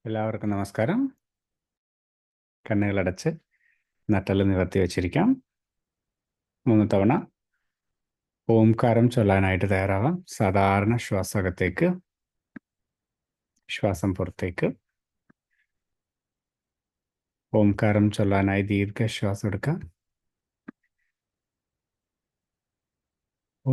എല്ലാവർക്കും നമസ്കാരം. കണ്ണുകളടച്ച് നട്ടെല്ല് നിവർത്തി വച്ചിരിക്കാം. 3 തവണ ഓംകാരം ചൊല്ലാനായിട്ട് തയ്യാറാവാം. സാധാരണ ശ്വാസകത്തേക്ക്, ശ്വാസം പുറത്തേക്ക്. ഓംകാരം ചൊല്ലാനായി ദീർഘശ്വാസം എടുക്കാം. ഓ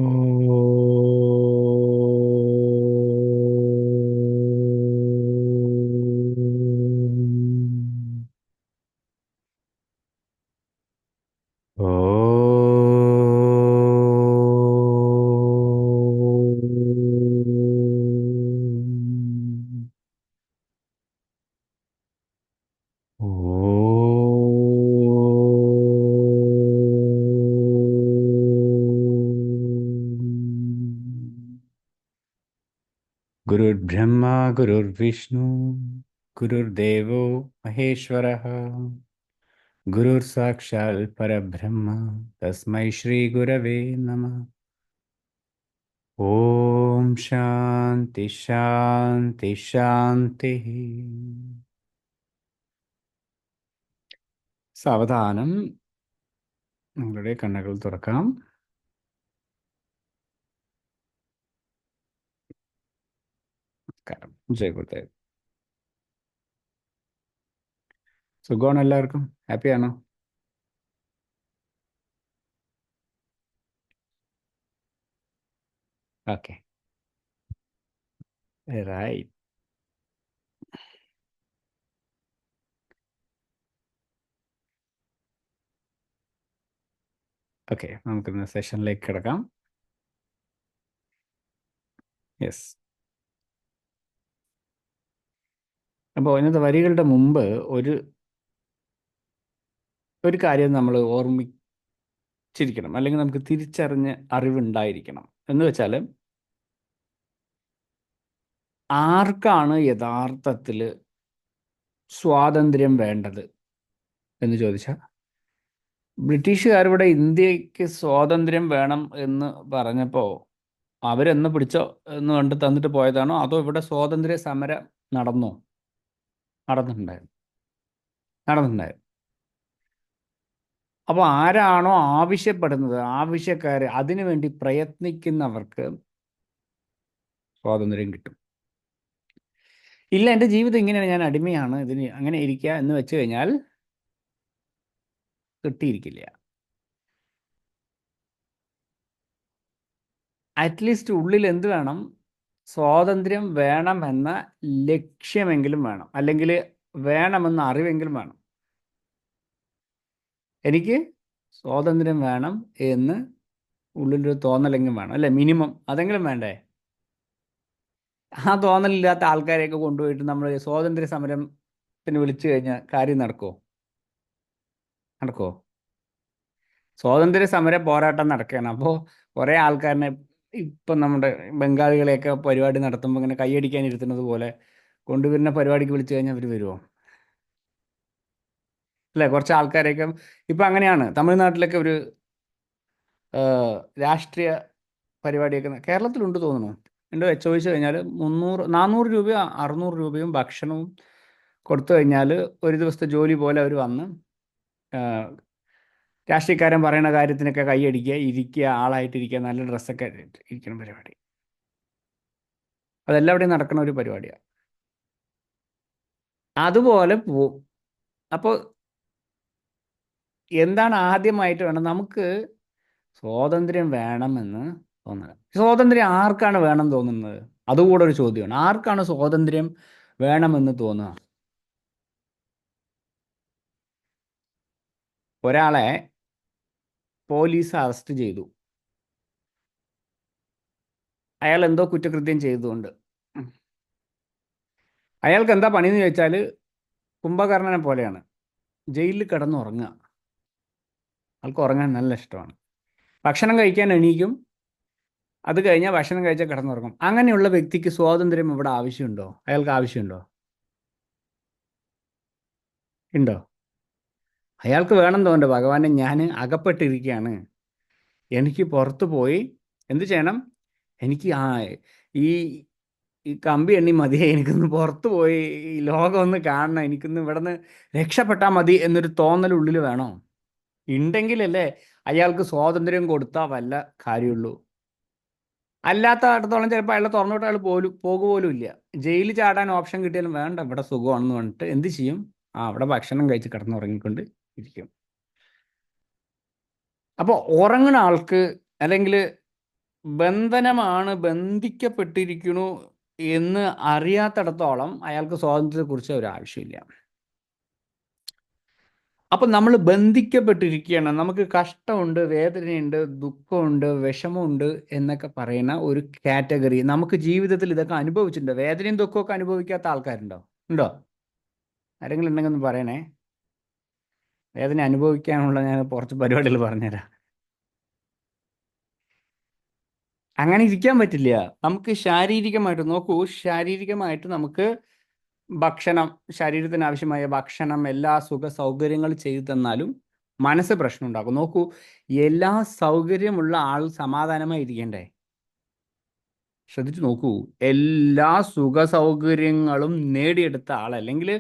गुरुर्ब्रह्मा गुरुर्विष्णु गुरुर्देवो महेश्वरः गुरुर्साक्षात् परब्रह्म तस्मै श्रीगुरवे नमः. ഓം ശാന്തി ശാന്തി ശാന്തി. സാവധാനം നിങ്ങളുടെ കണ്ണുകൾ തുറക്കാം. നമസ്കാരം. ജയ് ഗുരുദേവ്. സുഖമാണ് എല്ലാവർക്കും? ഹാപ്പിയാണോ? Okay, right. ഓക്കെ, നമുക്കിന്ന് സെഷനിലേക്ക് കിടക്കാം. യെസ്. അപ്പോൾ ഇന്നത്തെ വരികളുടെ മുമ്പ് ഒരു കാര്യം നമ്മൾ ഓർമ്മിച്ചിരിക്കണം, അല്ലെങ്കിൽ നമുക്ക് തിരിച്ചറിഞ്ഞ് അറിവുണ്ടായിരിക്കണം. എന്ന് വെച്ചാൽ, ആർക്കാണ് യഥാർത്ഥത്തിൽ സ്വാതന്ത്ര്യം വേണ്ടത് എന്ന് ചോദിച്ചാൽ, ബ്രിട്ടീഷുകാരിവിടെ ഇന്ത്യക്ക് സ്വാതന്ത്ര്യം വേണം എന്ന് പറഞ്ഞപ്പോൾ അവരെന്ന് പിടിച്ചോ എന്ന് കണ്ട് തന്നിട്ട് പോയതാണോ, അതോ ഇവിടെ സ്വാതന്ത്ര്യ സമരം നടന്നിട്ടുണ്ടായിരുന്നു. അപ്പോൾ ആരാണോ ആവശ്യപ്പെടുന്നത്, ആവശ്യക്കാർ, അതിനുവേണ്ടി പ്രയത്നിക്കുന്നവർക്ക് സ്വാതന്ത്ര്യം കിട്ടും. ഇല്ല, എൻ്റെ ജീവിതം ഇങ്ങനെയാണ്, ഞാൻ അടിമയാണ്, ഇതിന് അങ്ങനെ ഇരിക്കുക എന്ന് വെച്ച് കഴിഞ്ഞാൽ കിട്ടിയിരിക്കില്ല. അറ്റ്ലീസ്റ്റ് ഉള്ളിൽ എന്ത് വേണം? സ്വാതന്ത്ര്യം വേണമെന്ന ലക്ഷ്യമെങ്കിലും വേണം, അല്ലെങ്കിൽ വേണമെന്ന അറിവെങ്കിലും വേണം. എനിക്ക് സ്വാതന്ത്ര്യം വേണം എന്ന് ഉള്ളിലൊരു തോന്നലെങ്കിലും വേണം, അല്ലേ? മിനിമം അതെങ്കിലും വേണ്ടേ? ആ തോന്നലില്ലാത്ത ആൾക്കാരെയൊക്കെ കൊണ്ടുപോയിട്ട് നമ്മൾ സ്വാതന്ത്ര്യ സമരത്തിന് വിളിച്ചു കഴിഞ്ഞാൽ കാര്യം നടക്കുമോ? സ്വാതന്ത്ര്യ സമര പോരാട്ടം നടക്കുകയാണ്. അപ്പോൾ കുറേ ആൾക്കാരനെ ഇപ്പം നമ്മുടെ ബംഗാളികളെയൊക്കെ പരിപാടി നടത്തുമ്പോൾ ഇങ്ങനെ കൈയടിക്കാൻ ഇരുത്തുന്നത് പോലെ കൊണ്ടുവരുന്ന പരിപാടിക്ക് വിളിച്ചു കഴിഞ്ഞാൽ അവർ വരുമോ? അല്ലേ? കുറച്ച് ആൾക്കാരെയൊക്കെ ഇപ്പം അങ്ങനെയാണ്. തമിഴ്നാട്ടിലൊക്കെ ഒരു രാഷ്ട്രീയ പരിപാടിയൊക്കെ കേരളത്തിലുണ്ട് തോന്നുന്നു. ഉണ്ടോ ചോദിച്ചു കഴിഞ്ഞാൽ 400 രൂപയോ 600 രൂപയും ഭക്ഷണവും കൊടുത്തു കഴിഞ്ഞാൽ ഒരു ദിവസത്തെ ജോലി പോലെ അവർ വന്ന് രാഷ്ട്രീയക്കാരൻ പറയുന്ന കാര്യത്തിനൊക്കെ കൈയടിക്കുക, ഇരിക്കുക, ആളായിട്ടിരിക്കുക, നല്ല ഡ്രസ്സൊക്കെ ഇരിക്കുന്ന പരിപാടി. അതെല്ലാവിടെയും നടക്കുന്ന ഒരു പരിപാടിയാണ്. അതുപോലെ പോവും. അപ്പോൾ എന്താണ് ആദ്യമായിട്ട് വേണം? നമുക്ക് സ്വാതന്ത്ര്യം വേണമെന്ന് തോന്നുക. സ്വാതന്ത്ര്യം ആർക്കാണ് വേണം തോന്നുന്നത്? അതുകൂടെ ഒരു ചോദ്യമാണ്. ആർക്കാണ് സ്വാതന്ത്ര്യം വേണമെന്ന് തോന്നുക? ഒരാളെ പോലീസ് അറസ്റ്റ് ചെയ്തു. അയാൾ എന്തോ കുറ്റകൃത്യം ചെയ്തുകൊണ്ട്. അയാൾക്ക് എന്താ പണിയെന്ന് ചോദിച്ചാൽ, കുംഭകർണനെ പോലെയാണ്, ജയിലിൽ കിടന്നുറങ്ങുക. ആൾക്ക് ഉറങ്ങാൻ നല്ല ഇഷ്ടമാണ്. ഭക്ഷണം കഴിക്കാൻ എണീക്കും, അത് കഴിഞ്ഞാൽ ഭക്ഷണം കഴിച്ചാൽ കിടന്നുറങ്ങും. അങ്ങനെയുള്ള വ്യക്തിക്ക് സ്വാതന്ത്ര്യം ഇവിടെ ആവശ്യമുണ്ടോ? അയാൾക്ക് ആവശ്യമുണ്ടോ? ഉണ്ടോ? അയാൾക്ക് വേണം തോന്നുന്നുണ്ട്, ഭഗവാനെ ഞാൻ അകപ്പെട്ടിരിക്കുകയാണ്, എനിക്ക് പുറത്തു പോയി എന്ത് ചെയ്യണം? എനിക്ക് ഈ ഈ കമ്പി എണ്ണി മതിയായി, എനിക്കൊന്ന് പുറത്ത് പോയി ഈ ലോകം ഒന്ന് കാണണം, എനിക്കൊന്ന് ഇവിടെ നിന്ന് രക്ഷപ്പെട്ടാൽ മതി എന്നൊരു തോന്നൽ ഉള്ളിൽ വേണോ? ഉണ്ടെങ്കിലല്ലേ അയാൾക്ക് സ്വാതന്ത്ര്യം കൊടുത്താൽ വല്ല കാര്യമുള്ളൂ. അല്ലാത്ത അടുത്തോളം ചിലപ്പോൾ അയാളെ തുറന്നോട്ട് അയാൾ പോകുപോലും ഇല്ല. ജയിലിൽ ചാടാൻ ഓപ്ഷൻ കിട്ടിയാലും വേണ്ട, ഇവിടെ സുഖമാണെന്ന് പറഞ്ഞിട്ട് എന്ത് ചെയ്യും? അവിടെ ഭക്ഷണം കഴിച്ച് കിടന്നുറങ്ങിക്കൊണ്ട് ഇരിക്കും. അപ്പോൾ ഉറങ്ങുന്ന ആൾക്ക്, അല്ലെങ്കിൽ ബന്ധനമാണ്, ബന്ധിക്കപ്പെട്ടിരിക്കണു എന്ന് അറിയാത്തിടത്തോളം അയാൾക്ക് സ്വാതന്ത്ര്യത്തെക്കുറിച്ച് ഒരു ആവശ്യമില്ല. അപ്പം നമ്മൾ ബന്ധിക്കപ്പെട്ടിരിക്കുകയാണ്, നമുക്ക് കഷ്ടമുണ്ട്, വേദനയുണ്ട്, ദുഃഖമുണ്ട്, വിഷമമുണ്ട് എന്നൊക്കെ പറയുന്ന ഒരു കാറ്റഗറി നമുക്ക് ജീവിതത്തിൽ ഇതൊക്കെ അനുഭവിച്ചിട്ടുണ്ട്. വേദനയും ദുഃഖമൊക്കെ അനുഭവിക്കാത്ത ആൾക്കാരുണ്ടോ? ഉണ്ടോ? ആരെങ്കിലും ഉണ്ടെങ്കിൽ ഒന്ന് പറയണേ. വേദന അനുഭവിക്കാനുള്ള ഞാൻ കുറച്ച് പരിപാടികൾ പറഞ്ഞുതരാം. അങ്ങനെ ഇരിക്കാൻ പറ്റില്ല. നമുക്ക് ശാരീരികമായിട്ട് നോക്കൂ, ശാരീരികമായിട്ട് നമുക്ക് ഭക്ഷണം, ശരീരത്തിന് ആവശ്യമായ ഭക്ഷണം, എല്ലാ സുഖ സൗകര്യങ്ങൾ ചെയ്തു തന്നാലും മനസ്സ് പ്രശ്നം ഉണ്ടാക്കും. നോക്കൂ, എല്ലാ സൗകര്യമുള്ള ആൾ സമാധാനമായി ഇരിക്കണ്ടേ? ശ്രദ്ധിച്ചു നോക്കൂ, എല്ലാ സുഖ സൗകര്യങ്ങളും നേടിയെടുത്ത ആൾ, അല്ലെങ്കിൽ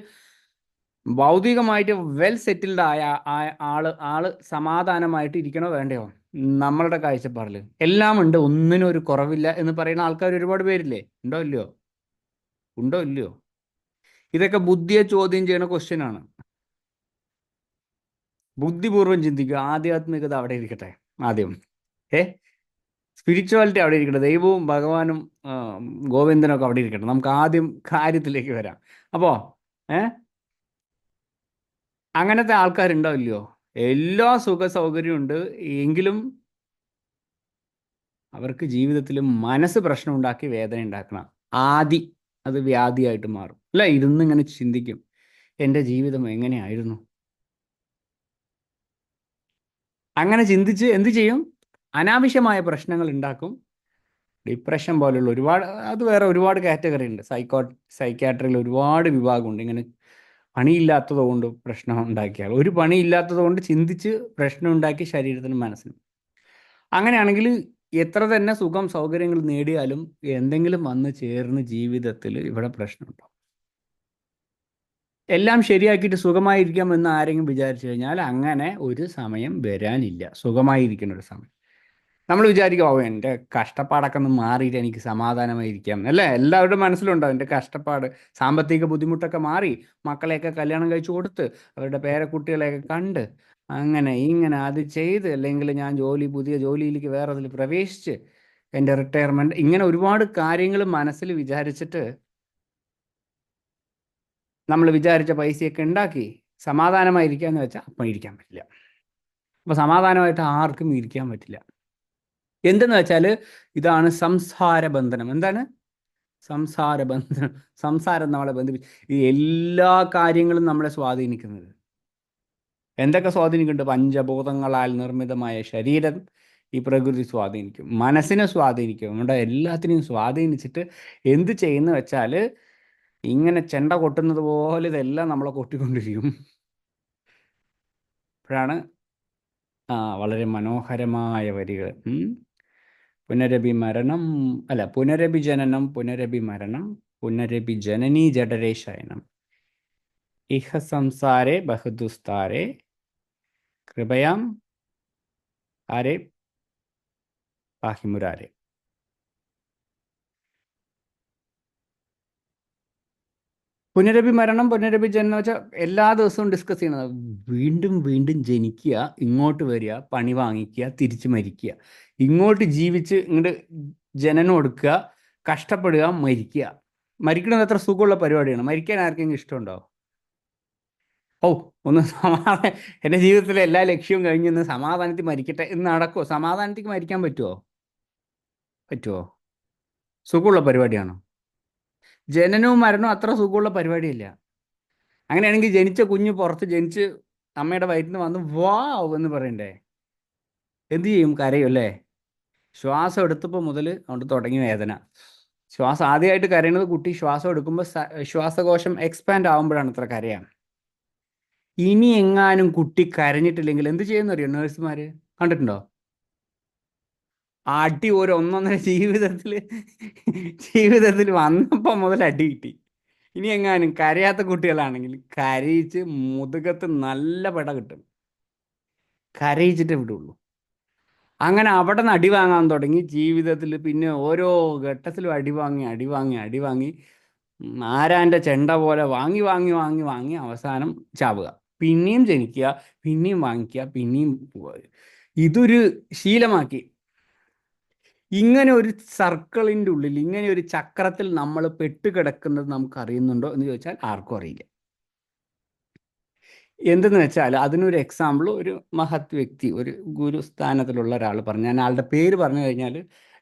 ഭൗതികമായിട്ട് വെൽ സെറ്റിൽഡ് ആയ ആള് സമാധാനമായിട്ട് ഇരിക്കണോ വേണ്ടയോ? നമ്മളുടെ കാഴ്ചപ്പാടിൽ എല്ലാം ഉണ്ട്, ഒന്നിനും ഒരു കുറവില്ല എന്ന് പറയുന്ന ആൾക്കാർ ഒരുപാട് പേരില്ലേ? ഉണ്ടോ ഇല്ലയോ? ഉണ്ടോ ഇല്ലയോ? ഇതൊക്കെ ബുദ്ധിയെ ചോദ്യം ചെയ്യുന്ന ക്വസ്റ്റ്യൻ ആണ്. ബുദ്ധിപൂർവ്വം ചിന്തിക്കുക. ആധ്യാത്മികത അവിടെ ഇരിക്കട്ടെ ആദ്യം. ഏ സ്പിരിച്വാലിറ്റി അവിടെ ഇരിക്കട്ടെ, ദൈവവും ഭഗവാനും ഗോവിന്ദനൊക്കെ അവിടെ ഇരിക്കട്ടെ. നമുക്ക് ആദ്യം കാര്യത്തിലേക്ക് വരാം. അപ്പോൾ അങ്ങനത്തെ ആൾക്കാരുണ്ടോ ഇല്ലയോ? എല്ലാ സുഖ സൗകര്യവും ഉണ്ട്, എങ്കിലും അവർക്ക് ജീവിതത്തിൽ മനസ്സ് പ്രശ്നം ഉണ്ടാക്കി വേദന ഉണ്ടാക്കണം. അത് വ്യാധിയായിട്ട് മാറും. അല്ല, ഇരുന്നിങ്ങനെ ചിന്തിക്കും, എൻ്റെ ജീവിതം എങ്ങനെയായിരുന്നു? അങ്ങനെ ചിന്തിച്ച് എന്ത് ചെയ്യും? അനാവശ്യമായ പ്രശ്നങ്ങൾ ഉണ്ടാക്കും. ഡിപ്രഷൻ പോലുള്ള ഒരുപാട്, അത് വേറെ ഒരുപാട് കാറ്റഗറി ഉണ്ട്. സൈക്യാട്രിയിൽ ഒരുപാട് വിഭാഗമുണ്ട്. ഇങ്ങനെ പണിയില്ലാത്തത് കൊണ്ട് പ്രശ്നം ഉണ്ടാക്കിയാൽ, ഒരു പണിയില്ലാത്തത് കൊണ്ട് ചിന്തിച്ച് പ്രശ്നം ഉണ്ടാക്കി ശരീരത്തിനും മനസ്സിനും. അങ്ങനെയാണെങ്കിൽ എത്ര തന്നെ സുഖം സൗകര്യങ്ങൾ നേടിയാലും എന്തെങ്കിലും വന്ന് ചേർന്ന് ജീവിതത്തിൽ ഇവിടെ പ്രശ്നമുണ്ടാവും. എല്ലാം ശരിയാക്കിയിട്ട് സുഖമായിരിക്കാം എന്ന് ആരെങ്കിലും വിചാരിച്ചു കഴിഞ്ഞാൽ അങ്ങനെ ഒരു സമയം വരാനില്ല. സുഖമായിരിക്കുന്ന ഒരു സമയം നമ്മൾ വിചാരിക്കും, ഓ എൻ്റെ കഷ്ടപ്പാടൊക്കെ ഒന്ന് മാറിയിട്ട് എനിക്ക് സമാധാനമായിരിക്കാം അല്ലേ? എല്ലാവരുടെ മനസ്സിലുണ്ടാവും എൻ്റെ കഷ്ടപ്പാട്, സാമ്പത്തിക ബുദ്ധിമുട്ടൊക്കെ മാറി, മക്കളെയൊക്കെ കല്യാണം കഴിച്ചു കൊടുത്ത്, അവരുടെ പേരക്കുട്ടികളെയൊക്കെ കണ്ട്, അങ്ങനെ ഇങ്ങനെ അത് ചെയ്ത്, അല്ലെങ്കിൽ ഞാൻ പുതിയ ജോലിയിലേക്ക് വേറെ അതിൽ പ്രവേശിച്ച്, എൻ്റെ റിട്ടയർമെൻറ്റ്, ഇങ്ങനെ ഒരുപാട് കാര്യങ്ങൾ മനസ്സിൽ വിചാരിച്ചിട്ട് നമ്മൾ വിചാരിച്ച പൈസയൊക്കെ ഉണ്ടാക്കി സമാധാനമായിരിക്കാന്ന് വെച്ചാൽ അപ്പം ഇരിക്കാൻ പറ്റില്ല. അപ്പോൾ സമാധാനമായിട്ട് ആർക്കും ഇരിക്കാൻ പറ്റില്ല. എന്തെന്ന് വെച്ചാൽ ഇതാണ് സംസാര ബന്ധനം. എന്താണ് സംസാര ബന്ധനം? സംസാരം നമ്മളെ ബന്ധിപ്പിച്ച് ഈ എല്ലാ കാര്യങ്ങളും നമ്മളെ സ്വാധീനിക്കുന്നത്. എന്തൊക്കെ സ്വാധീനിക്കുന്നുണ്ട്? പഞ്ചഭൂതങ്ങളാൽ നിർമ്മിതമായ ശരീരം ഈ പ്രകൃതി സ്വാധീനിക്കും, മനസ്സിനെ സ്വാധീനിക്കും, നമ്മുടെ എല്ലാത്തിനെയും സ്വാധീനിച്ചിട്ട് എന്ത് ചെയ്യുന്നു വെച്ചാൽ ഇങ്ങനെ ചെണ്ട കൊട്ടുന്നത് പോലെ ഇതെല്ലാം നമ്മളെ കൊട്ടിക്കൊണ്ടിരിക്കും. അപ്പോഴാണ് വളരെ മനോഹരമായ വരികൾ. പുനരഭി മരണം, അല്ല, പുനരഭി ജനനം, പുനരഭി മരണം, പുനരഭി ജനനീ ജഠരേ ശയനം, ഇഹ സംസാരേ ബഹുദുസ്താരേ കൃപയാം ആരെ പാഹിമുരാരെ. പുനരഭി മരണം, പുനരഭി ജനനം വെച്ചാൽ എല്ലാ ദിവസവും ഡിസ്കസ് ചെയ്യണത്. വീണ്ടും വീണ്ടും ജനിക്കുക, ഇങ്ങോട്ട് വരിക, പണി വാങ്ങിക്കുക, തിരിച്ച് മരിക്കുക, ഇങ്ങോട്ട് ജീവിച്ച് ഇങ്ങോട്ട് ജനനം എടുക്കുക, കഷ്ടപ്പെടുക, മരിക്കുക. മരിക്കണത് എത്ര സുഖമുള്ള പരിപാടിയാണ്. മരിക്കാൻ ആർക്കെങ്കിലും ഇഷ്ടമുണ്ടോ? ഓ, ഒന്ന് സമാധാനം, എൻ്റെ ജീവിതത്തിലെ എല്ലാ ലക്ഷ്യവും കഴിഞ്ഞൊന്ന് സമാധാനത്തിൽ മരിക്കട്ടെ എന്ന് നടക്കുമോ? സമാധാനത്തിൽ മരിക്കാൻ പറ്റുമോ? പറ്റുമോ? സുഖമുള്ള പരിപാടിയാണോ? ജനനവും മരണവും അത്ര സുഖമുള്ള പരിപാടിയില്ല. അങ്ങനെയാണെങ്കിൽ ജനിച്ച കുഞ്ഞ് പുറത്ത് ജനിച്ച് അമ്മയുടെ വയറ്റിൽ നിന്ന് വന്ന് വാവ് എന്ന് പറയണ്ടേ? എന്ത് ചെയ്യും? കരയും അല്ലേ? ശ്വാസം എടുത്തപ്പോൾ മുതൽ അവിടെ തുടങ്ങി വേദന. ശ്വാസം ആദ്യമായിട്ട് കരയണത് കുട്ടി ശ്വാസം എടുക്കുമ്പോൾ ശ്വാസകോശം എക്സ്പാൻഡ് ആകുമ്പോഴാണ് ഇത്ര കരയാം. ഇനി എങ്ങാനും കുട്ടി കരഞ്ഞിട്ടില്ലെങ്കിൽ എന്ത് ചെയ്യുമെന്ന് അറിയോ നേഴ്സുമാർ? കണ്ടിട്ടുണ്ടോ? അടി ഒരു ഒന്നൊന്നര ജീവിതത്തിൽ വന്നപ്പോൾ മുതൽ അടി കിട്ടി. ഇനി എങ്ങാനും കരയാത്ത കുട്ടികളാണെങ്കിൽ കരയിച്ച് മുതുകത്ത് നല്ല പെട കിട്ടും, കരയിച്ചിട്ടേ വിടുള്ളൂ. അങ്ങനെ അവിടെ നിന്ന് അടി വാങ്ങാൻ തുടങ്ങി. ജീവിതത്തിൽ പിന്നെ ഓരോ ഘട്ടത്തിലും അടി വാങ്ങി അടി വാങ്ങി അടി വാങ്ങി ആരാൻ്റെ ചെണ്ട പോലെ വാങ്ങി വാങ്ങി വാങ്ങി വാങ്ങി അവസാനം ചാവുക, പിന്നെയും ജനിക്കുക, പിന്നെയും വാങ്ങിക്കുക, പിന്നെയും പോവുക. ഇതൊരു ശീലമാക്കി. ഇങ്ങനെ ഒരു സർക്കിളിൻ്റെ ഉള്ളിൽ, ഇങ്ങനെ ഒരു ചക്രത്തിൽ നമ്മൾ പെട്ടുകിടക്കുന്നത് നമുക്ക് അറിയുന്നുണ്ടോ എന്ന് ചോദിച്ചാൽ ആർക്കും അറിയില്ല. എന്തെന്ന് വെച്ചാൽ അതിനൊരു എക്സാമ്പിൾ ഒരു മഹത് വ്യക്തി, ഒരു ഗുരുസ്ഥാനത്തിലുള്ള ഒരാൾ പറഞ്ഞു. ഞാൻ ആളുടെ പേര് പറഞ്ഞു കഴിഞ്ഞാൽ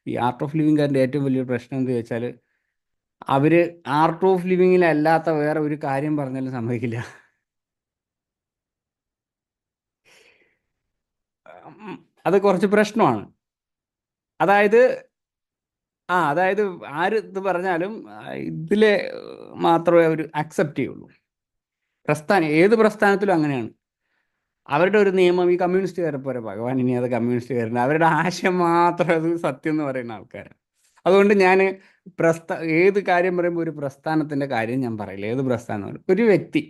ഈ ആർട്ട് ഓഫ് ലിവിങ്കാരൻ്റെ ഏറ്റവും വലിയൊരു പ്രശ്നം എന്ന് ചോദിച്ചാൽ അവർ ആർട്ട് ഓഫ് ലിവിങ്ങിലല്ലാത്ത വേറെ ഒരു കാര്യം പറഞ്ഞാലും സമ്മതിക്കില്ല. അത് കുറച്ച് പ്രശ്നമാണ്. അതായത് അതായത് ആര് ഇത് പറഞ്ഞാലും ഇതിലെ മാത്രമേ അവർ അക്സെപ്റ്റ് ചെയ്യുള്ളൂ. ഏത് പ്രസ്ഥാനത്തിലും അങ്ങനെയാണ്. അവരുടെ ഒരു നിയമം, ഈ കമ്മ്യൂണിസ്റ്റുകാരെ പോലെ, ഭഗവാൻ ഇനി അത് കമ്മ്യൂണിസ്റ്റുകാരുണ്ട്, അവരുടെ ആശയം മാത്രം അത് സത്യം എന്ന് പറയുന്ന ആൾക്കാരാണ്. അതുകൊണ്ട് ഞാൻ ഏത് കാര്യം പറയുമ്പോൾ ഒരു പ്രസ്ഥാനത്തിൻ്റെ കാര്യം ഞാൻ പറയില്ല. ഏത് പ്രസ്ഥാനം, ഒരു വ്യക്തി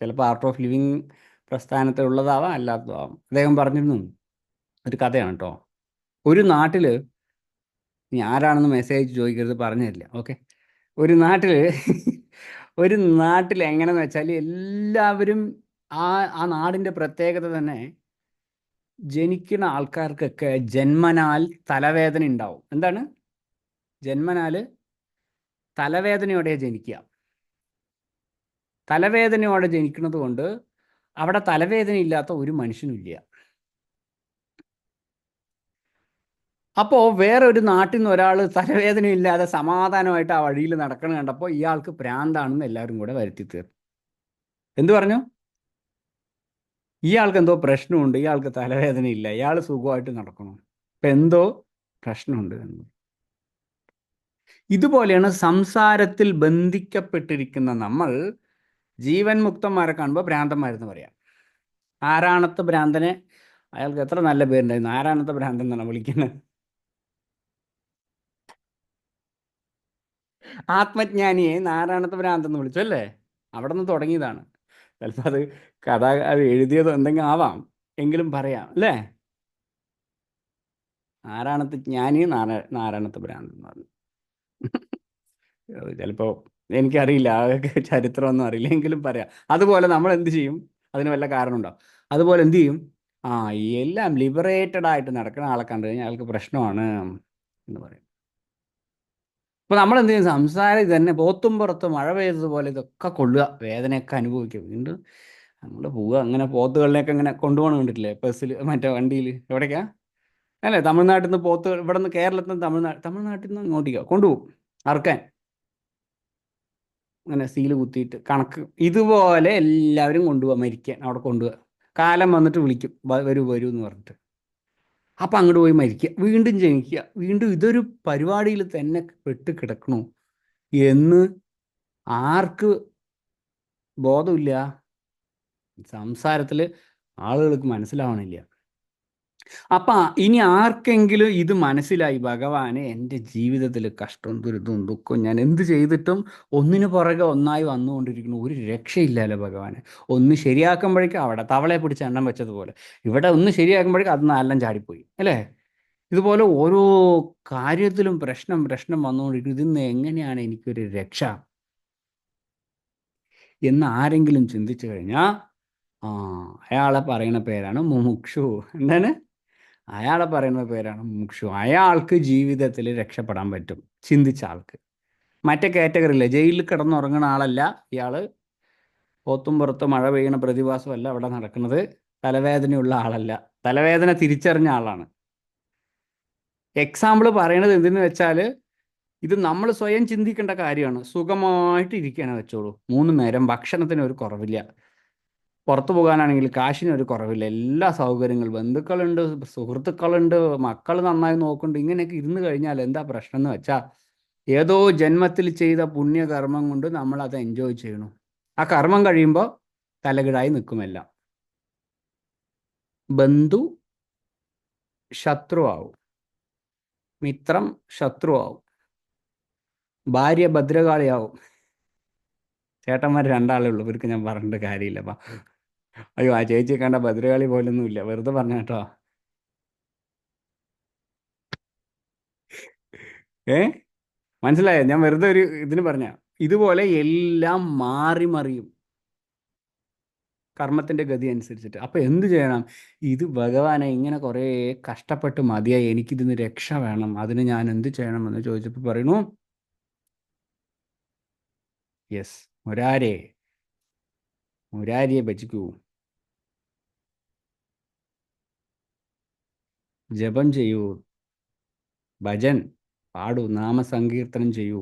ചിലപ്പോൾ ആർട്ട് ഓഫ് ലിവിങ് പ്രസ്ഥാനത്തിലുള്ളതാവാം അല്ലാത്തതാവാം. അദ്ദേഹം പറഞ്ഞിരുന്നു ഒരു കഥയാണ് കേട്ടോ. ഒരു നാട്ടിൽ, ഇനി ആരാണെന്ന് മെസ്സേജ് ചോദിക്കരുത്, പറഞ്ഞു തരില്ല, ഓക്കെ. ഒരു നാട്ടിൽ ഒരു നാട്ടിൽ എങ്ങനെയെന്ന് വെച്ചാൽ എല്ലാവരും ആ ആ നാടിൻ്റെ പ്രത്യേകത തന്നെ, ജനിക്കുന്ന ആൾക്കാർക്കൊക്കെ ജന്മനാൽ തലവേദന ഉണ്ടാവും. എന്താണ് ജന്മനാൽ തലവേദനയോടെ ജനിക്കുക. തലവേദനയോടെ ജനിക്കുന്നത് കൊണ്ട് അവിടെ തലവേദന ഇല്ലാത്ത ഒരു മനുഷ്യനും ഇല്ല. അപ്പോൾ വേറെ ഒരു നാട്ടിൽ നിന്ന് ഒരാൾ തലവേദനയില്ലാതെ സമാധാനമായിട്ട് ആ വഴിയിൽ നടക്കണം കണ്ടപ്പോൾ ഇയാൾക്ക് ഭ്രാന്താണെന്ന് എല്ലാവരും കൂടെ വരുത്തി തീർന്നു. എന്തു പറഞ്ഞു? ഇയാൾക്ക് എന്തോ പ്രശ്നമുണ്ട്, ഇയാൾക്ക് തലവേദനയില്ല, ഇയാൾ സുഖമായിട്ട് നടക്കണം, ഇപ്പം എന്തോ പ്രശ്നമുണ്ട് എന്ന്. ഇതുപോലെയാണ് സംസാരത്തിൽ ബന്ധിക്കപ്പെട്ടിരിക്കുന്ന നമ്മൾ ജീവൻ മുക്തന്മാരെ കാണുമ്പോൾ ഭ്രാന്തന്മാരെന്ന് പറയാം. ആരാണത്തെ ഭ്രാന്തനെ, അയാൾക്ക് എത്ര നല്ല പേരുണ്ടായിരുന്നു, ആരാണത്തെ ഭ്രാന്തൻ എന്നാണ് വിളിക്കുന്നത്. ആത്മജ്ഞാനിയെ നാരായണത്തെ ഭ്രാന്തെന്ന് വിളിച്ചു അല്ലേ? അവിടെ നിന്ന് തുടങ്ങിയതാണ്. ചിലപ്പോൾ അത് അത് എഴുതിയതോ എന്തെങ്കിലും ആവാം, എങ്കിലും പറയാം അല്ലേ? നാരായണത്തെ ജ്ഞാനി, നാരായണത്തെ ഭ്രാന്ത് എന്ന് പറഞ്ഞു. ചിലപ്പോൾ എനിക്കറിയില്ല, അതൊക്കെ ചരിത്രമൊന്നും അറിയില്ല, എങ്കിലും പറയാം. അതുപോലെ നമ്മൾ എന്ത് ചെയ്യും, അതിന് വല്ല കാരണമുണ്ടാവും. അതുപോലെ എന്ത് ചെയ്യും, എല്ലാം ലിബറേറ്റഡ് ആയിട്ട് നടക്കുന്ന ആളെ കണ്ടു കഴിഞ്ഞാൽ അയാൾക്ക് പ്രശ്നമാണ് എന്ന് പറയും. അപ്പോൾ നമ്മൾ എന്ത് ചെയ്യും, സംസാരം ഇത് തന്നെ, പോത്തും പുറത്ത് മഴ പെയ്തതുപോലെ ഇതൊക്കെ കൊള്ളുക, വേദനയൊക്കെ അനുഭവിക്കുക, വീണ്ടും നമ്മൾ പോവുക. അങ്ങനെ പോത്തുകളിനെയൊക്കെ ഇങ്ങനെ കൊണ്ടുപോകണം കണ്ടിട്ടില്ലേ ബസ്സിൽ, മറ്റേ വണ്ടിയിൽ, എവിടേക്കാ അല്ലേ, തമിഴ്നാട്ടിൽ നിന്ന് പോത്ത്, ഇവിടെ നിന്ന് കേരളത്തിൽ നിന്ന് തമിഴ്നാട്ടിൽ നിന്ന് ഇങ്ങോട്ടേക്കോ കൊണ്ടുപോകും അറുക്കാൻ, അങ്ങനെ സീല് കുത്തിയിട്ട് കണക്ക്. ഇതുപോലെ എല്ലാവരും കൊണ്ടുപോകാം മരിക്കാൻ, അവിടെ കൊണ്ടുപോകുക. കാലം വന്നിട്ട് വിളിക്കും, വരൂ വരൂ എന്ന് പറഞ്ഞിട്ട്. അപ്പം അങ്ങോട്ട് പോയി മരിക്കുക, വീണ്ടും ജനിക്കുക, വീണ്ടും ഇതൊരു പരിപാടിയിൽ തന്നെ പെട്ട് കിടക്കണു എന്ന് ആർക്ക് ബോധമില്ല. സംസാരത്തിൽ ആളുകൾക്ക് മനസ്സിലാവണില്ല. അപ്പം ഇനി ആർക്കെങ്കിലും ഇത് മനസ്സിലായി, ഭഗവാനെ എൻ്റെ ജീവിതത്തിൽ കഷ്ടവും ദുരിതവും ദുഃഖവും ഞാൻ എന്ത് ചെയ്തിട്ടും ഒന്നിനു പുറകെ ഒന്നായി വന്നുകൊണ്ടിരിക്കുന്നു, ഒരു രക്ഷയില്ലല്ലോ ഭഗവാനെ. ഒന്ന് ശരിയാക്കുമ്പോഴേക്കും അവിടെ തവളയെ പിടിച്ച് എണ്ണം വെച്ചതുപോലെ, ഇവിടെ ഒന്ന് ശരിയാക്കുമ്പോഴേക്കും അത് നാലെല്ലാം ചാടിപ്പോയി അല്ലേ? ഇതുപോലെ ഓരോ കാര്യത്തിലും പ്രശ്നം പ്രശ്നം വന്നുകൊണ്ടിരിക്കും. ഇതിന്ന് എങ്ങനെയാണ് എനിക്കൊരു രക്ഷ എന്ന് ആരെങ്കിലും ചിന്തിച്ചു കഴിഞ്ഞാൽ അയാളെ പറയുന്ന പേരാണ് മുമുക്ഷു. എന്താണ് അയാളെ പറയുന്ന പേരാണ് മുമുക്ഷു. അയാൾക്ക് ജീവിതത്തിൽ രക്ഷപ്പെടാൻ പറ്റും ചിന്തിച്ച ആൾക്ക്. മറ്റേ കാറ്റഗറിയില്ല, ജയിലിൽ കിടന്നുറങ്ങുന്ന ആളല്ല ഇയാൾ, പോത്തും പുറത്ത് മഴ പെയ്യണ പ്രതിഭാസമല്ല അവിടെ നടക്കുന്നത്, തലവേദനയുള്ള ആളല്ല, തലവേദന തിരിച്ചറിഞ്ഞ ആളാണ്. എക്സാമ്പിൾ പറയണത് എന്തെന്ന് വെച്ചാൽ ഇത് നമ്മൾ സ്വയം ചിന്തിക്കേണ്ട കാര്യമാണ്. സുഖമായിട്ട് ഇരിക്കാനെ വെച്ചോളൂ, 3 നേരം ഭക്ഷണത്തിന് ഒരു കുറവില്ല, പുറത്തു പോകാനാണെങ്കിൽ കാശിന് ഒരു കുറവില്ല, എല്ലാ സൗകര്യങ്ങളും, ബന്ധുക്കളുണ്ട്, സുഹൃത്തുക്കളുണ്ട്, മക്കൾ നന്നായി നോക്കുന്നുണ്ട്. ഇങ്ങനെയൊക്കെ ഇരുന്ന് കഴിഞ്ഞാൽ എന്താ പ്രശ്നം എന്ന് വെച്ചാൽ ഏതോ ജന്മത്തിൽ ചെയ്ത പുണ്യകർമ്മം കൊണ്ട് നമ്മൾ അത് എൻജോയ് ചെയ്യണു. ആ കർമ്മം കഴിയുമ്പോൾ തലകിടായി നിൽക്കുമെല്ലാം, ബന്ധു ശത്രുവാകും. മിത്രം ശത്രുവാകും, ഭാര്യ ഭദ്രകാളിയാവും. ചേട്ടന്മാർ രണ്ടാളേ ഉള്ളൂ, ഇവർക്ക് ഞാൻ പറഞ്ഞിട്ട് കാര്യമില്ല. അപ്പം അയ്യോ, ആ ചേച്ചി കണ്ട ഭദ്രകാളി പോലൊന്നും ഇല്ല, വെറുതെ പറഞ്ഞ കേട്ടോ. ഏ, മനസ്സിലായോ? ഞാൻ വെറുതെ ഒരു ഇതിന് പറഞ്ഞ. ഇതുപോലെ എല്ലാം മാറി മറിയും കർമ്മത്തിന്റെ ഗതി അനുസരിച്ചിട്ട്. അപ്പൊ എന്ത് ചെയ്യണം? ഇത് ഭഗവാനെ, ഇങ്ങനെ കുറേ കഷ്ടപ്പെട്ട് മതിയായി, എനിക്കിതിന് രക്ഷ വേണം, അതിന് ഞാൻ എന്ത് ചെയ്യണം എന്ന് ചോദിച്ചപ്പോൾ പറയുന്നു, യെസ്, മുരാരേ, മുരാരിയെ ഭജിക്കൂ, ജപം ചെയ്യൂ, ഭജൻ പാടൂ, നാമസങ്കീർത്തനം ചെയ്യൂ,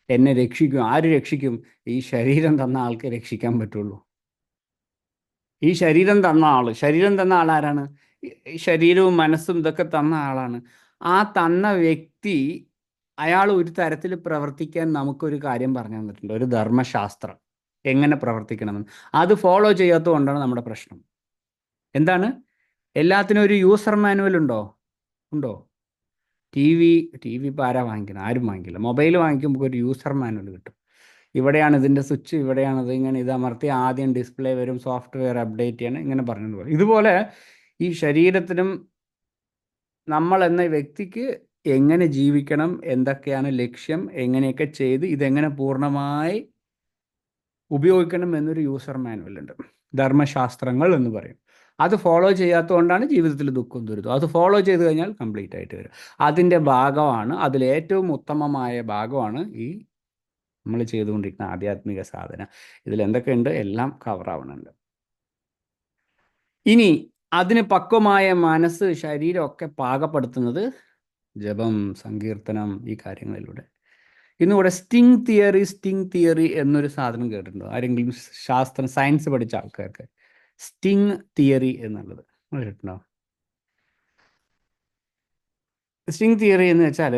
എന്നെ രക്ഷിക്കും. ആര് രക്ഷിക്കും? ഈ ശരീരം തന്ന ആൾക്ക് രക്ഷിക്കാൻ പറ്റുള്ളൂ. ഈ ശരീരം തന്ന ആള്, ശരീരം തന്ന ആൾ ആരാണ്? ഈ ശരീരവും മനസ്സും ഇതൊക്കെ തന്ന ആളാണ്. ആ തന്ന വ്യക്തി, അയാൾ ഒരു തരത്തിൽ പ്രവർത്തിക്കാൻ നമുക്കൊരു കാര്യം പറഞ്ഞു തന്നിട്ടുണ്ട്, ഒരു ധർമ്മശാസ്ത്രം എങ്ങനെ പ്രവർത്തിക്കണമെന്ന്. അത് ഫോളോ ചെയ്യാത്തത് കൊണ്ടാണ് നമ്മുടെ പ്രശ്നം. എന്താണ്? എല്ലാത്തിനും ഒരു യൂസർ മാനുവൽ ഉണ്ടോ? ഉണ്ടോ? ടി വി, ടി വി ഇപ്പോൾ ആരാ വാങ്ങിക്കുന്നത്? ആരും വാങ്ങിക്കില്ല. മൊബൈൽ വാങ്ങിക്കുമ്പോൾ ഒരു യൂസർ മാനുവൽ കിട്ടും. ഇവിടെയാണ് ഇതിൻ്റെ സ്വിച്ച്, ഇവിടെയാണത്, ഇങ്ങനെ ഇത് അമർത്തി ആദ്യം ഡിസ്പ്ലേ വരും, സോഫ്റ്റ്വെയർ അപ്ഡേറ്റ് ചെയ്യണം, ഇങ്ങനെ പറഞ്ഞതുപോലെ. ഇതുപോലെ ഈ ശരീരത്തിനും നമ്മൾ എന്ന വ്യക്തിക്ക് എങ്ങനെ ജീവിക്കണം, എന്തൊക്കെയാണ് ലക്ഷ്യം, എങ്ങനെയൊക്കെ ചെയ്ത് ഇതെങ്ങനെ പൂർണ്ണമായി ഉപയോഗിക്കണം എന്നൊരു യൂസർ മാനുവൽ ഉണ്ട്, ധർമ്മശാസ്ത്രങ്ങൾ എന്ന് പറയും. അത് ഫോളോ ചെയ്യാത്തതുകൊണ്ടാണ് ജീവിതത്തിൽ ദുഃഖം ദുരിതം. അത് ഫോളോ ചെയ്ത് കഴിഞ്ഞാൽ കംപ്ലീറ്റ് ആയിട്ട് വരും. അതിൻ്റെ ഭാഗമാണ്, അതിലേറ്റവും ഉത്തമമായ ഭാഗമാണ് ഈ നമ്മൾ ചെയ്തുകൊണ്ടിരിക്കുന്ന ആധ്യാത്മിക സാധന. ഇതിൽ എന്തൊക്കെയുണ്ട്? എല്ലാം കവർ ആവണുണ്ട്. ഇനി അതിന് പക്വമായ മനസ്സ്, ശരീരമൊക്കെ പാകപ്പെടുത്തുന്നത് ജപം, സങ്കീർത്തനം, ഈ കാര്യങ്ങളിലൂടെ. ഇന്നിവിടെ സ്റ്റിങ് തിയറി എന്നൊരു സാധനം കേട്ടിട്ടുണ്ടോ? ആരെങ്കിലും ശാസ്ത്രം, സയൻസ് പഠിച്ച ആൾക്കാർക്ക് സ്റ്റിങ് തിയറി എന്നുള്ളത് കേട്ടിട്ടുണ്ടോ? സ്റ്റിങ് തിയറി എന്ന് വെച്ചാൽ,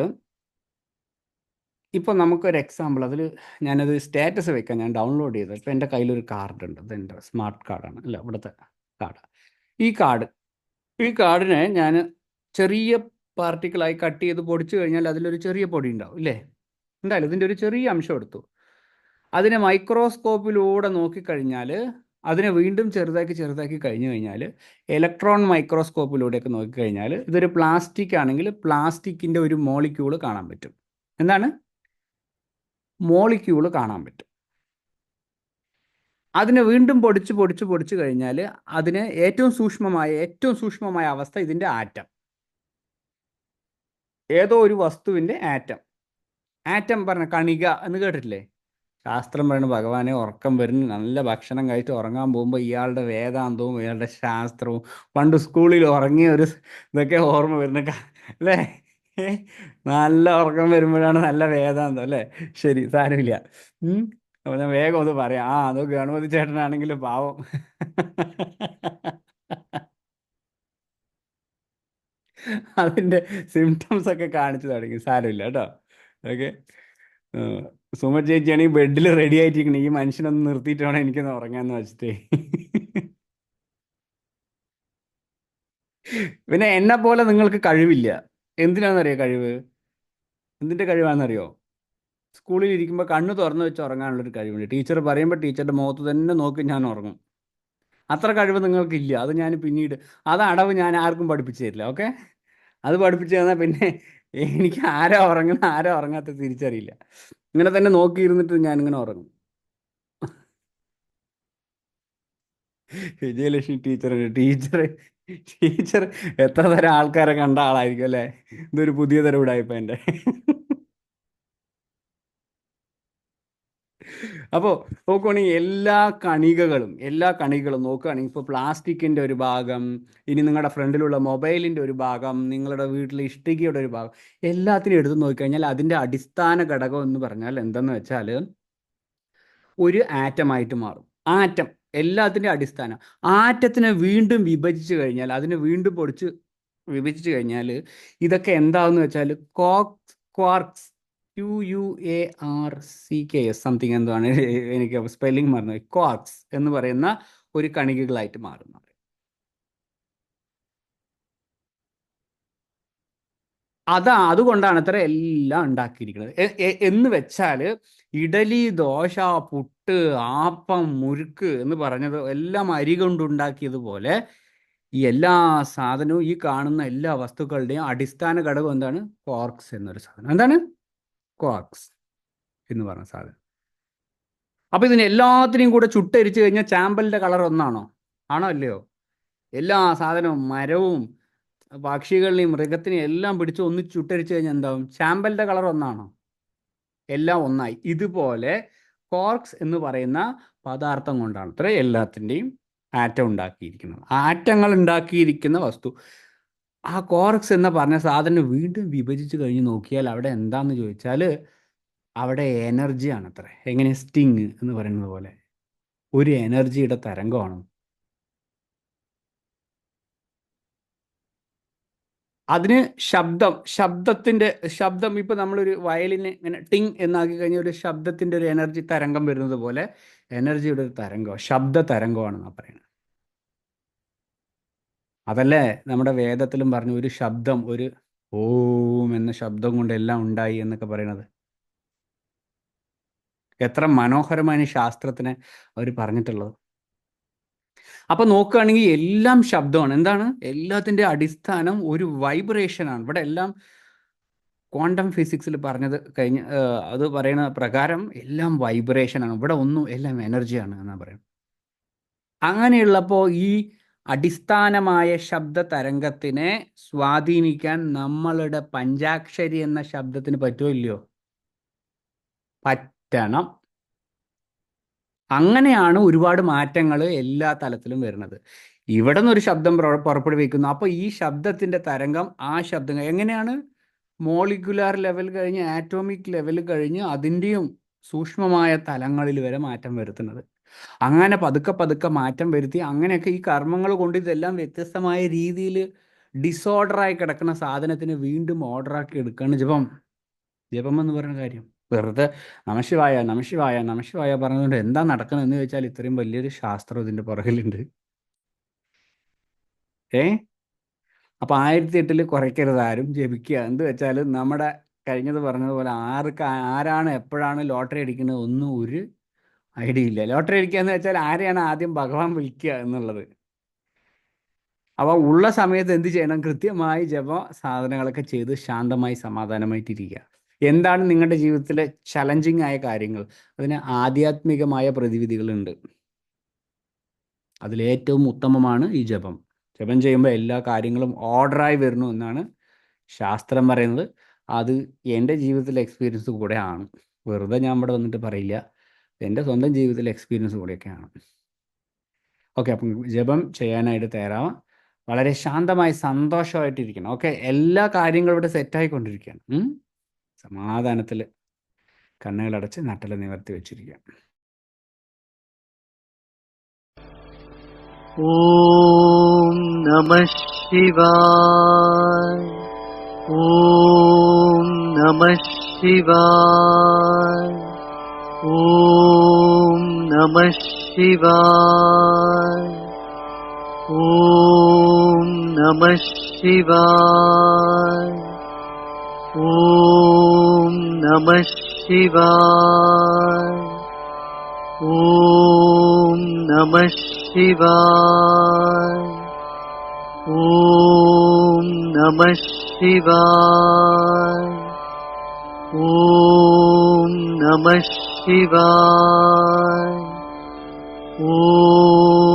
ഇപ്പോൾ നമുക്കൊരു എക്സാമ്പിൾ, അതിൽ ഞാനത് സ്റ്റാറ്റസ് വെക്കാം, ഞാൻ ഡൗൺലോഡ് ചെയ്തത്. ഇപ്പോൾ എൻ്റെ കയ്യിലൊരു കാർഡ് ഉണ്ട്, അതെൻ്റെ സ്മാർട്ട് കാർഡാണ്, അല്ല ഇവിടുത്തെ കാർഡ്. ഈ കാർഡ്, ഈ കാർഡിനെ ഞാൻ ചെറിയ പാർട്ടിക്കിളായി കട്ട് ചെയ്ത് പൊടിച്ചു കഴിഞ്ഞാൽ അതിലൊരു ചെറിയ പൊടി ഉണ്ടാവും, ഇല്ലേ? എന്തായാലും ഇതിൻ്റെ ഒരു ചെറിയ അംശം എടുത്തു, അതിനെ മൈക്രോസ്കോപ്പിലൂടെ നോക്കിക്കഴിഞ്ഞാൽ, അതിനെ വീണ്ടും ചെറുതാക്കി ചെറുതാക്കി കഴിഞ്ഞു കഴിഞ്ഞാൽ, ഇലക്ട്രോൺ മൈക്രോസ്കോപ്പിലൂടെയൊക്കെ നോക്കിക്കഴിഞ്ഞാൽ, ഇതൊരു പ്ലാസ്റ്റിക് ആണെങ്കിൽ പ്ലാസ്റ്റിക്കിൻ്റെ ഒരു മോളിക്യൂള് കാണാൻ പറ്റും. എന്താണ്? മോളിക്യൂള് കാണാൻ പറ്റും. അതിനെ വീണ്ടും പൊടിച്ച് പൊടിച്ച് പൊടിച്ച് കഴിഞ്ഞാൽ അതിന് ഏറ്റവും സൂക്ഷ്മമായ അവസ്ഥ ഇതിൻ്റെ ആറ്റം, ഏതോ ഒരു വസ്തുവിൻ്റെ ആറ്റം. ആറ്റം പറഞ്ഞ കണിക എന്ന് കേട്ടിട്ടില്ലേ? ശാസ്ത്രം പറയുന്നത്, ഭഗവാനെ ഉറക്കം വരുന്നു, നല്ല ഭക്ഷണം കഴിച്ച് ഉറങ്ങാൻ പോകുമ്പോൾ ഇയാളുടെ വേദാന്തവും ഇയാളുടെ ശാസ്ത്രവും, പണ്ട് സ്കൂളിൽ ഉറങ്ങിയ ഒരു ഇതൊക്കെ ഓർമ്മ വരുന്ന അല്ലേ? ഏ? നല്ല ഉറക്കം വരുമ്പോഴാണ് നല്ല വേദാന്തം, അല്ലേ? ശരി, സാരമില്ല. അപ്പോൾ ഞാൻ വേഗം ഒന്ന് പറയാം. അത് ഗണപതി ചേട്ടനാണെങ്കിൽ പാവം. അതിൻ്റെ സിംറ്റംസ് ഒക്കെ കാണിച്ചു തുടങ്ങി. സാരമില്ല കേട്ടോ. ഓക്കെ. സുമ ചേച്ചിയാണെങ്കിൽ ബെഡിൽ റെഡി ആയിട്ടിരിക്കണം, ഈ മനുഷ്യനൊന്ന് നിർത്തിയിട്ട് വേണം എനിക്കൊന്ന് ഉറങ്ങാന്ന് വെച്ചിട്ടേ. പിന്നെ എന്നെ പോലെ നിങ്ങൾക്ക് കഴിവില്ല. എന്തിനാണെന്നറിയോ കഴിവ്? എന്തിൻ്റെ കഴിവാണെന്നറിയോ? സ്കൂളിൽ ഇരിക്കുമ്പോൾ കണ്ണ് തുറന്നു വെച്ച് ഉറങ്ങാനുള്ളൊരു കഴിവുണ്ട്. ടീച്ചർ പറയുമ്പോൾ ടീച്ചറുടെ മുഖത്ത് തന്നെ നോക്കി ഞാൻ ഉറങ്ങും. അത്ര കഴിവ് നിങ്ങൾക്കില്ല. അത് ഞാൻ പിന്നീട്, അത് അടവ് ഞാൻ ആർക്കും പഠിപ്പിച്ചു തരില്ല. ഓക്കെ? അത് പഠിപ്പിച്ചു തന്നാൽ പിന്നെ എനിക്ക് ആരാ ഉറങ്ങുന്ന ആരാ ഉറങ്ങാത്ത തിരിച്ചറിയില്ല. ഇങ്ങനെ തന്നെ നോക്കിയിരുന്നിട്ട് ഞാനിങ്ങനെ ഉറങ്ങും. വിജയലക്ഷ്മി ടീച്ചർ എത്ര തരം ആൾക്കാരെ കണ്ട ആളായിരിക്കും, അല്ലേ? ഇതൊരു പുതിയ തരം ഉടായിപ്പോ എൻ്റെ. അപ്പോൾ നോക്കുവാണെങ്കിൽ എല്ലാ കണികകളും നോക്കുകയാണെങ്കിൽ, ഇപ്പോൾ പ്ലാസ്റ്റിക്കിൻ്റെ ഒരു ഭാഗം, ഇനി നിങ്ങളുടെ ഫ്രണ്ടിലുള്ള മൊബൈലിൻ്റെ ഒരു ഭാഗം, നിങ്ങളുടെ വീട്ടിലെ ഇഷ്ടികയുടെ ഒരു ഭാഗം, എല്ലാത്തിനും എടുത്ത് നോക്കിക്കഴിഞ്ഞാൽ അതിൻ്റെ അടിസ്ഥാന ഘടകം എന്ന് പറഞ്ഞാൽ എന്തെന്ന് വെച്ചാൽ ഒരു ആറ്റമായിട്ട് മാറും. ആറ്റം എല്ലാത്തിൻ്റെ അടിസ്ഥാനം. ആറ്റത്തിനെ വീണ്ടും വിഭജിച്ച് കഴിഞ്ഞാൽ, അതിനെ വീണ്ടും പൊടിച്ച് വിഭജിച്ച് കഴിഞ്ഞാൽ ഇതൊക്കെ എന്താണെന്ന് വെച്ചാൽ ക്വാർക്സ്, QUARCKS സംതിങ് എന്താണ്, എനിക്ക് സ്പെല്ലിംഗ് മറന്നു. ക്വാർക്സ് എന്ന് പറയുന്ന ഒരു കണികകളായിട്ട് മാറുന്നു. അതുകൊണ്ടാണ് അത്ര എല്ലാം ഉണ്ടാക്കിയിരിക്കുന്നത്. എന്ന് വെച്ചാൽ ഇഡലി, ദോശ, പുട്ട്, ആപ്പം, മുറുക്ക് എന്ന് പറഞ്ഞത് എല്ലാം അരി കൊണ്ടുണ്ടാക്കിയതുപോലെ ഈ എല്ലാ സാധനവും, ഈ കാണുന്ന എല്ലാ വസ്തുക്കളുടെയും അടിസ്ഥാന ഘടകം എന്താണ്? ക്വാർക്സ് എന്നൊരു സാധനം. എന്താണ് ക്വാർക്സ് എന്ന് പറഞ്ഞ സാധനം. അപ്പൊ ഇതിന് എല്ലാത്തിനെയും കൂടെ ചുട്ടരിച്ചു കഴിഞ്ഞാൽ ചാമ്പലിന്റെ കളർ ഒന്നാണോ? ആണോ അല്ലയോ? എല്ലാ സാധനവും, മരവും പക്ഷികളെയും മൃഗത്തിനെയും എല്ലാം പിടിച്ച് ഒന്ന് ചുട്ടരിച്ചു കഴിഞ്ഞാൽ എന്താവും? ചാമ്പലിന്റെ കളർ ഒന്നാണോ? എല്ലാം ഒന്നായി. ഇതുപോലെ കോർക്സ് എന്ന് പറയുന്ന പദാർത്ഥം കൊണ്ടാണ് അത്ര എല്ലാത്തിൻ്റെയും ആറ്റം ഉണ്ടാക്കിയിരിക്കുന്നത്. ആറ്റങ്ങൾ ഉണ്ടാക്കിയിരിക്കുന്ന വസ്തു. ആ കോർക്സ് എന്ന് പറഞ്ഞ സാധനം വീണ്ടും വിഭജിച്ച് കഴിഞ്ഞ് നോക്കിയാൽ അവിടെ എന്താന്ന് ചോദിച്ചാൽ അവിടെ എനർജിയാണ് അത്ര. എങ്ങനെ? സ്റ്റിങ് എന്ന് പറയുന്നത് പോലെ ഒരു എനർജിയുടെ തരംഗമാണ്. അതിന് ശബ്ദം ഇപ്പൊ നമ്മളൊരു വയലിന് ഇങ്ങനെ ടിങ് എന്നാക്കി കഴിഞ്ഞാൽ ഒരു ശബ്ദത്തിന്റെ ഒരു എനർജി തരംഗം വരുന്നത് പോലെ എനർജിയുടെ ഒരു തരംഗം, ശബ്ദ തരംഗമാണെന്നാ പറയുന്നത്. അതല്ലേ നമ്മുടെ വേദത്തിലും പറഞ്ഞു, ഒരു ശബ്ദം, ഒരു ഓം എന്ന ശബ്ദം കൊണ്ട് എല്ലാം ഉണ്ടായി എന്നൊക്കെ പറയുന്നത്. എത്ര മനോഹരമാണ് ശാസ്ത്രത്തിനെ അവർ പറഞ്ഞിട്ടുള്ളത്. അപ്പൊ നോക്കുകയാണെങ്കിൽ എല്ലാം ശബ്ദമാണ്. എന്താണ്? എല്ലാത്തിന്റെ അടിസ്ഥാനം ഒരു വൈബ്രേഷനാണ്. ഇവിടെ എല്ലാം ക്വാണ്ടം ഫിസിക്സിൽ പറഞ്ഞത് അത് പറയുന്ന പ്രകാരം എല്ലാം വൈബ്രേഷനാണ്. ഇവിടെ ഒന്നും, എല്ലാം എനർജിയാണ് എന്നാണ് പറയുന്നത്. അങ്ങനെയുള്ളപ്പോൾ ഈ അടിസ്ഥാനമായ ശബ്ദ തരംഗത്തിനെ സ്വാധീനിക്കാൻ നമ്മളുടെ പഞ്ചാക്ഷരി എന്ന ശബ്ദത്തിന് പറ്റുമോ ഇല്ലയോ? പറ്റണം. അങ്ങനെയാണ് ഒരുപാട് മാറ്റങ്ങൾ എല്ലാ തലത്തിലും വരുന്നത്. ഇവിടെ നിന്നൊരു ശബ്ദം പുറപ്പെടുവിക്കുന്നു. അപ്പോൾ ഈ ശബ്ദത്തിന്റെ തരംഗം, ആ ശബ്ദം എങ്ങനെയാണ് മോളിക്കുലാർ ലെവൽ കഴിഞ്ഞ് ആറ്റോമിക് ലെവൽ കഴിഞ്ഞ് അതിൻ്റെയും സൂക്ഷ്മമായ തലങ്ങളിൽ വരെ മാറ്റം വരുത്തുന്നത്. അങ്ങനെ പതുക്കെ പതുക്കെ മാറ്റം വരുത്തി അങ്ങനെയൊക്കെ ഈ കർമ്മങ്ങൾ കൊണ്ട് ഇതെല്ലാം വ്യത്യസ്തമായ രീതിയിൽ ഡിസോർഡറായി കിടക്കുന്ന സാധനത്തിന് വീണ്ടും ഓർഡറാക്കി എടുക്കുകയാണ് ജപം. ജപം എന്ന് പറയുന്ന കാര്യം വെറുതെ നമശിവായ നമശിവായ നമശിവായ പറഞ്ഞതുകൊണ്ട് എന്താ നടക്കുന്നത് എന്ന് ചോദിച്ചാൽ ഇത്രയും വലിയൊരു ശാസ്ത്രം ഇതിൻ്റെ പുറകിലുണ്ട്. അപ്പം 1008 കുറയ്ക്കരുത് ആരും. ജപിക്കുക എന്ത് വെച്ചാൽ നമ്മുടെ കഴിഞ്ഞത് പറഞ്ഞതുപോലെ ആരാണ് എപ്പോഴാണ് ലോട്ടറി അടിക്കുന്നത് ഒന്നും ഒരു ഐഡിയ ഇല്ല. ലോട്ടറി അടിക്കുക എന്ന് വെച്ചാൽ ആരെയാണ് ആദ്യം ഭഗവാൻ വിളിക്കുക എന്നുള്ളത്. അപ്പോൾ ഉള്ള സമയത്ത് എന്ത് ചെയ്യണം? കൃത്യമായി ജപ സാധനങ്ങളൊക്കെ ചെയ്ത് ശാന്തമായി സമാധാനമായിട്ടിരിക്കുക. എന്താണ് നിങ്ങളുടെ ജീവിതത്തിലെ ചലഞ്ചിങ് ആയ കാര്യങ്ങൾ? അതിന് ആധ്യാത്മികമായ പ്രതിവിധികളുണ്ട്. അതിലേറ്റവും ഉത്തമമാണ് ഈ ജപം. ജപം ചെയ്യുമ്പോൾ എല്ലാ കാര്യങ്ങളും ഓർഡറായി വരുന്നു എന്നാണ് ശാസ്ത്രം പറയുന്നത്. അത് എൻ്റെ ജീവിതത്തിലെ എക്സ്പീരിയൻസ് കൂടെ ആണ്. വെറുതെ ഞാൻ ഇവിടെ വന്നിട്ട് പറയില്ല, എൻ്റെ സ്വന്തം ജീവിതത്തിലെ എക്സ്പീരിയൻസ് കൂടെയൊക്കെയാണ്. ഓക്കെ, അപ്പം ജപം ചെയ്യാനായിട്ട് തയ്യാറാവാം. വളരെ ശാന്തമായി സന്തോഷമായിട്ടിരിക്കണം. ഓക്കെ, എല്ലാ കാര്യങ്ങളും ഇവിടെ സെറ്റായിക്കൊണ്ടിരിക്കുകയാണ്. സമാധാനത്തിൽ കണ്ണുകളടച്ച് നട്ടല് നിവർത്തി വെച്ചിരിക്കുക. ഓം നമഃ ശിവായ. ഓം നമഃ ശിവായ. ഓം നമഃ ശിവായ. ഓം നമഃ ശിവായ. ഓം നമഃ ശിവായ. ഓം നമഃ ശിവായ. ഓം നമഃ ശിവായ. ഓം നമഃ ശിവായ. ഓം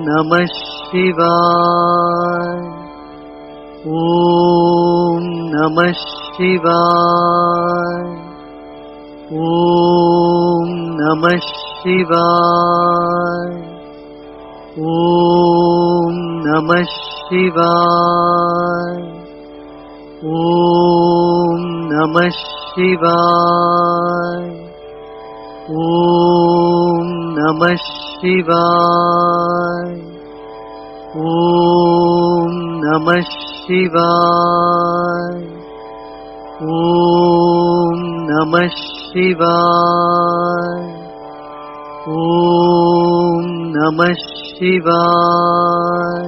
നമഃ ശിവായ. ഓം നമഃ ശിവായ. ഓം നമഃ ശിവായ. ഓം നമഃ ശിവായ. ഓം നമഃ ശിവായ. ഓം നമഃ ശിവായ. ഓം നമഃ ശിവായ. ഓം നമഃ ശിവായ. ഓം നമഃ ശിവായ.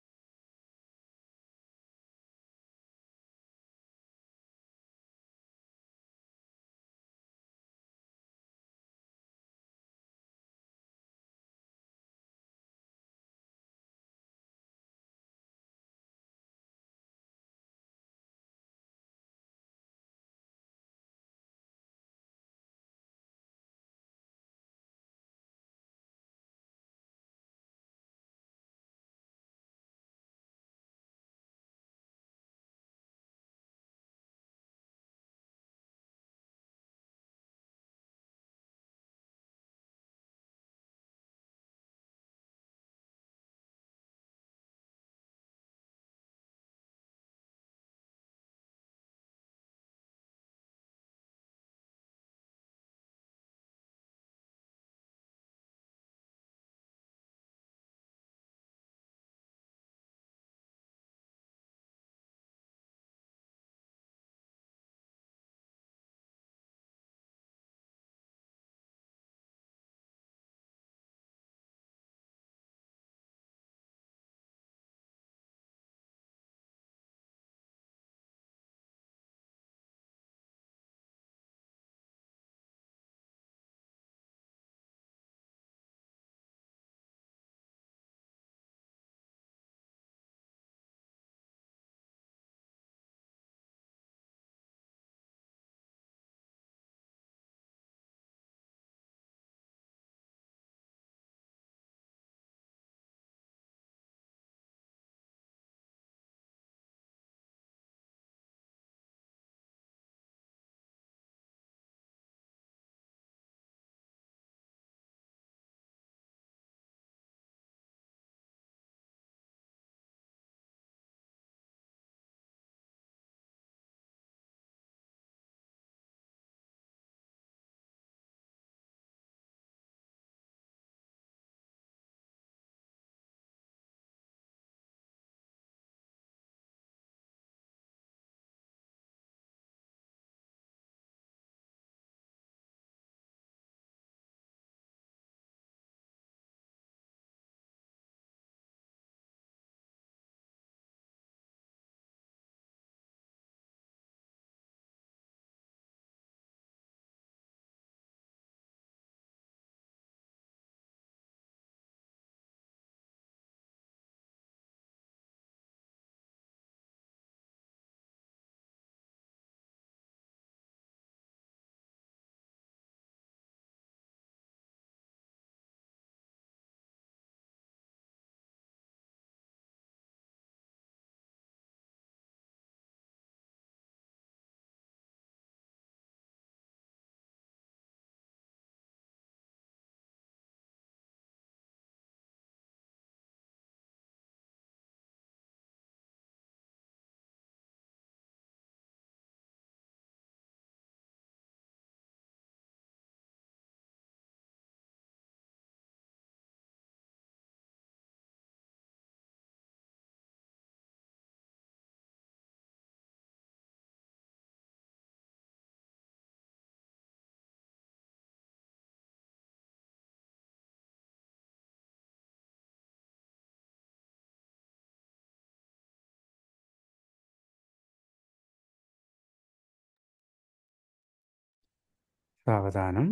സാവധാനം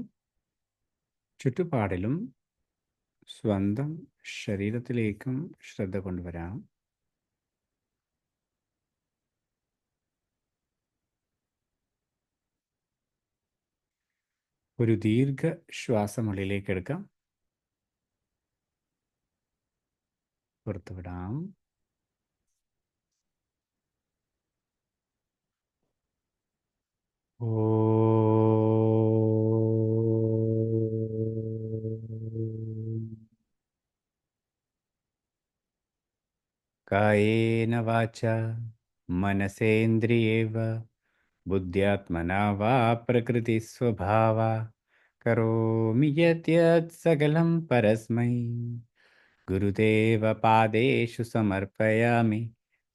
ചുറ്റുപാടിലും സ്വന്തം ശരീരത്തിലേക്കും ശ്രദ്ധ കൊണ്ടുവരാം. ഒരു ദീർഘ ശ്വാസം ഉള്ളിലേക്ക് എടുക്കാം, പുറത്തുവിടാം. കായേന വാച മനസേന്ദ്രിയേ വ ബുദ്ധ്യാത്മനാ വാ പ്രകൃതി സ്വഭാവ കരോമി യത് സകലം പരസ്മൈ ഗുരുദേവ പാദേഷു സമർപ്പയാമി.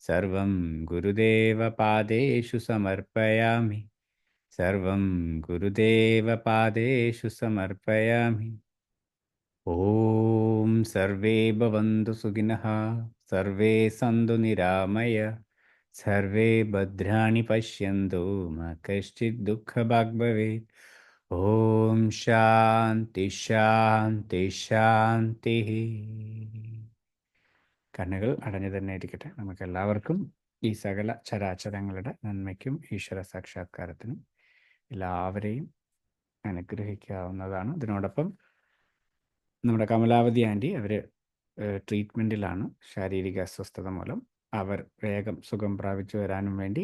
സർവം ഗുരുദേവ പാദേഷു സമർപ്പയാമി. സർവം ഗുരുദേവ പാദേഷു സമർപ്പയാമി. ഓം സർവേ ഭവന്തു സുഖിനഃ, സർവേ സന്തു നിരാമയ, സർവേ ഭദ്രാണി പശ്യന്തു മാ കശ്ചിത് ദുഃഖഭാഗ് ഭവേത്. ഓം ശാന്തി ശാന്തി ശാന്തി. കണ്ണുകൾ അടഞ്ഞു തന്നെ ഇരിക്കട്ടെ. നമുക്ക് എല്ലാവർക്കും ഈ സകല ചരാചരങ്ങളുടെ നന്മയ്ക്കും ഈശ്വര സാക്ഷാത്കാരത്തിനും എല്ലാവരെയും അനുഗ്രഹിക്കാവുന്നതാണ്. ഇതിനോടൊപ്പം നമ്മുടെ കമലാവതി ആൻറ്റി അവർ ട്രീറ്റ്മെൻറ്റിലാണ് ശാരീരിക അസ്വസ്ഥത മൂലം. അവർ വേഗം സുഖം പ്രാപിച്ചു വരാനും വേണ്ടി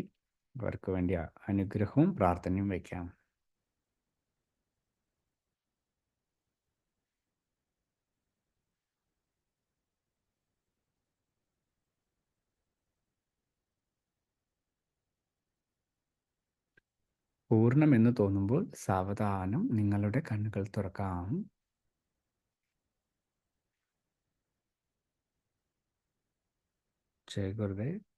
അവർക്ക് വേണ്ടി അനുഗ്രഹവും പ്രാർത്ഥനയും വയ്ക്കാം. പൂർണ്ണമെന്ന് തോന്നുമ്പോൾ സാവധാനം നിങ്ങളുടെ കണ്ണുകൾ തുറക്കാം. ജയ് ഗുരുദേവ്.